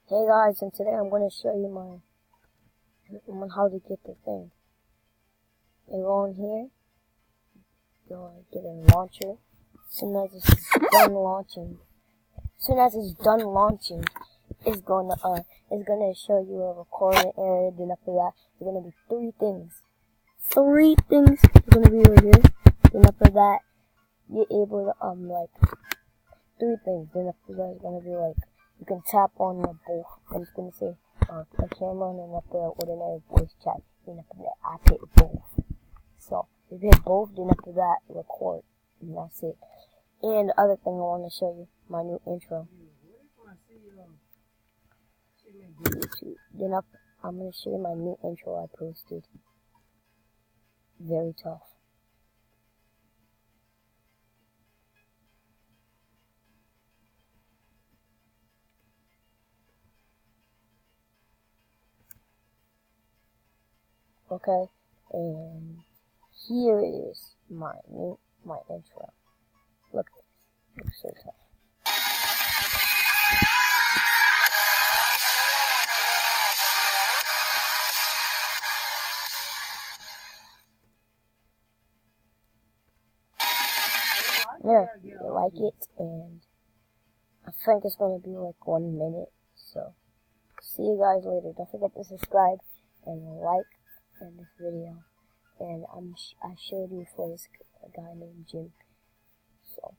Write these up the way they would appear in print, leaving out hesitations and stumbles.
Hey guys, and today I'm going to show you on how to get the thing. You go in here, go get a launcher. As soon as it's done launching, it's gonna show you a recording area. Then after that, there's gonna be three things. Three things are gonna be over here. Then after that, you're able to three things. Then after that, it's gonna be like you can tap on the both, and it's gonna say the camera, and then up there ordinary voice chat. Then after that, I hit both. So if you hit both, then after that, record, and that's it. And the other thing I want to show you, my new intro. Then I'm gonna show you my new intro I posted. Very tough. Okay, and here is my intro. Look at this. It's so tough. Yeah, you like it, and I think it's gonna be like 1 minute. So see you guys later. Don't forget to subscribe and like in this video. And I showed you for this guy named Jim. So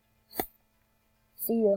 see ya.